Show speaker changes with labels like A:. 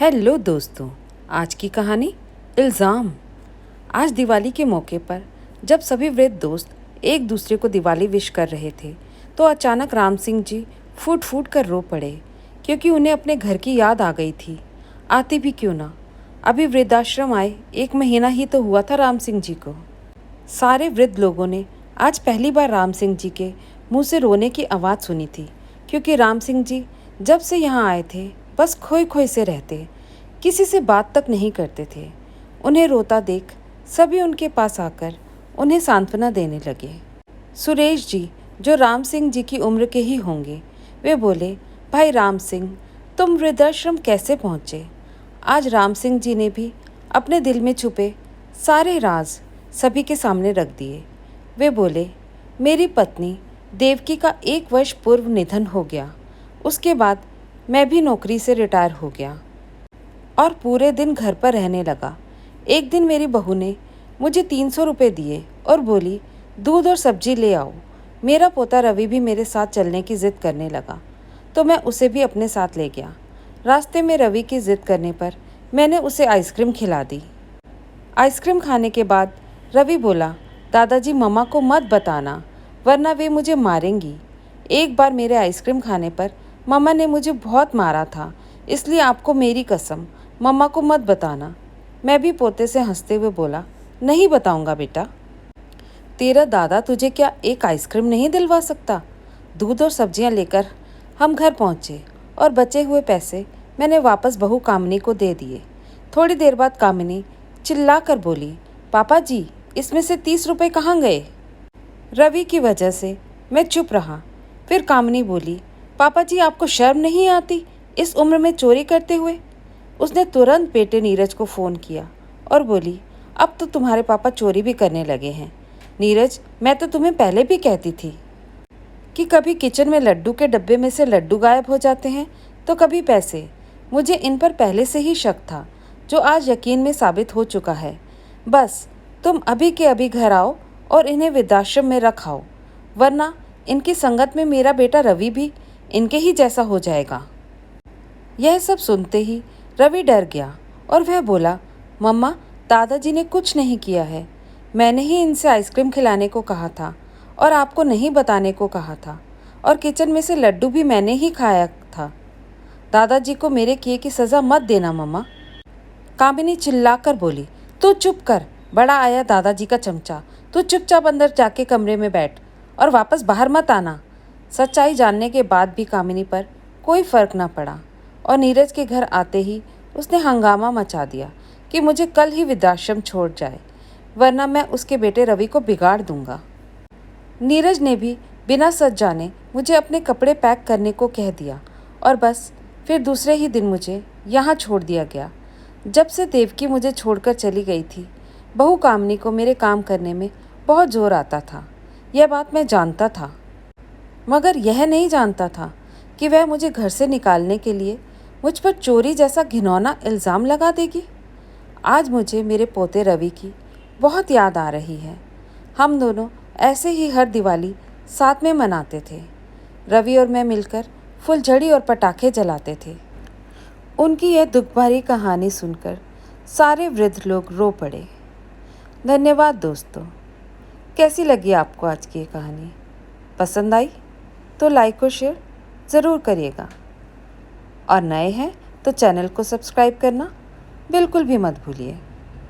A: Hello दोस्तों, आज की कहानी इल्ज़ाम। आज दिवाली के मौके पर जब सभी वृद्ध दोस्त एक दूसरे को दिवाली विश कर रहे थे तो अचानक राम सिंह जी फूट फूट कर रो पड़े, क्योंकि उन्हें अपने घर की याद आ गई थी। आती भी क्यों ना, अभी वृद्धाश्रम आए 1 महीना ही तो हुआ था राम सिंह जी को। सारे वृद्ध लोगों ने आज पहली बार राम सिंह जी के मुंह से रोने की आवाज़ सुनी थी, क्योंकि राम सिंह जी जब से यहाँ आए थे बस खोए खोए से रहते, किसी से बात तक नहीं करते थे। उन्हें रोता देख सभी उनके पास आकर उन्हें सांत्वना देने लगे। सुरेश जी, जो राम सिंह जी की उम्र के ही होंगे, वे बोले, भाई राम सिंह, तुम वृद्धाश्रम कैसे पहुँचे? आज राम सिंह जी ने भी अपने दिल में छुपे सारे राज सभी के सामने रख दिए। वे बोले, मेरी पत्नी देवकी का 1 वर्ष पूर्व निधन हो गया। उसके बाद मैं भी नौकरी से रिटायर हो गया और पूरे दिन घर पर रहने लगा। एक दिन मेरी बहू ने मुझे 300 रुपये दिए और बोली, दूध और सब्जी ले आओ। मेरा पोता रवि भी मेरे साथ चलने की ज़िद करने लगा, तो मैं उसे भी अपने साथ ले गया। रास्ते में रवि की ज़िद करने पर मैंने उसे आइसक्रीम खिला दी। आइसक्रीम खाने के बाद रवि बोला, दादाजी मम्मा को मत बताना, वरना वे मुझे मारेंगी। एक बार मेरे आइसक्रीम खाने पर मम्मा ने मुझे बहुत मारा था, इसलिए आपको मेरी कसम, मम्मा को मत बताना। मैं भी पोते से हंसते हुए बोला, नहीं बताऊंगा बेटा। तेरा दादा तुझे क्या एक आइसक्रीम नहीं दिलवा सकता? दूध और सब्जियां लेकर हम घर पहुंचे और बचे हुए पैसे मैंने वापस बहू कामिनी को दे दिए। थोड़ी देर बाद कामिनी चिल्ला कर बोली, पापा जी, इसमें से 30 रुपये कहाँ गए? रवि की वजह से मैं चुप रहा। फिर कामिनी बोली, पापा जी, आपको शर्म नहीं आती इस उम्र में चोरी करते हुए? उसने तुरंत बेटे नीरज को फ़ोन किया और बोली, अब तो तुम्हारे पापा चोरी भी करने लगे हैं। नीरज, मैं तो तुम्हें पहले भी कहती थी कि कभी किचन में लड्डू के डब्बे में से लड्डू गायब हो जाते हैं तो कभी पैसे। मुझे इन पर पहले से ही शक था, जो आज यकीन में साबित हो चुका है। बस तुम अभी के अभी घर आओ और इन्हें वृद्धाश्रम में रखाओ, वरना इनकी संगत में मेरा बेटा रवि भी इनके ही जैसा हो जाएगा। यह सब सुनते ही रवि डर गया और वह बोला, मम्मा, दादाजी ने कुछ नहीं किया है। मैंने ही इनसे आइसक्रीम खिलाने को कहा था और आपको नहीं बताने को कहा था, और किचन में से लड्डू भी मैंने ही खाया था। दादाजी को मेरे किए की सज़ा मत देना मम्मा। कामिनी चिल्लाकर बोली, तू चुप कर, बड़ा आया दादाजी का चमचा। तू चुपचाप अंदर जाके कमरे में बैठ और वापस बाहर मत आना। सच्चाई जानने के बाद भी कामिनी पर कोई फ़र्क न पड़ा और नीरज के घर आते ही उसने हंगामा मचा दिया कि मुझे कल ही वृद्धाश्रम छोड़ जाए, वरना मैं उसके बेटे रवि को बिगाड़ दूंगा। नीरज ने भी बिना सच जाने मुझे अपने कपड़े पैक करने को कह दिया और बस फिर दूसरे ही दिन मुझे यहाँ छोड़ दिया गया। जब से देवकी मुझे छोड़कर चली गई थी, बहू कामिनी को मेरे काम करने में बहुत जोर आता था। यह बात मैं जानता था, मगर यह नहीं जानता था कि वह मुझे घर से निकालने के लिए मुझ पर चोरी जैसा घिनौना इल्ज़ाम लगा देगी। आज मुझे मेरे पोते रवि की बहुत याद आ रही है। हम दोनों ऐसे ही हर दिवाली साथ में मनाते थे। रवि और मैं मिलकर फुलझड़ी और पटाखे जलाते थे। उनकी यह दुख भरी कहानी सुनकर सारे वृद्ध लोग रो पड़े। धन्यवाद दोस्तों। कैसी लगी आपको आज की ये कहानी? पसंद आई तो लाइक और शेयर ज़रूर करिएगा, और नए हैं तो चैनल को सब्सक्राइब करना बिल्कुल भी मत भूलिए।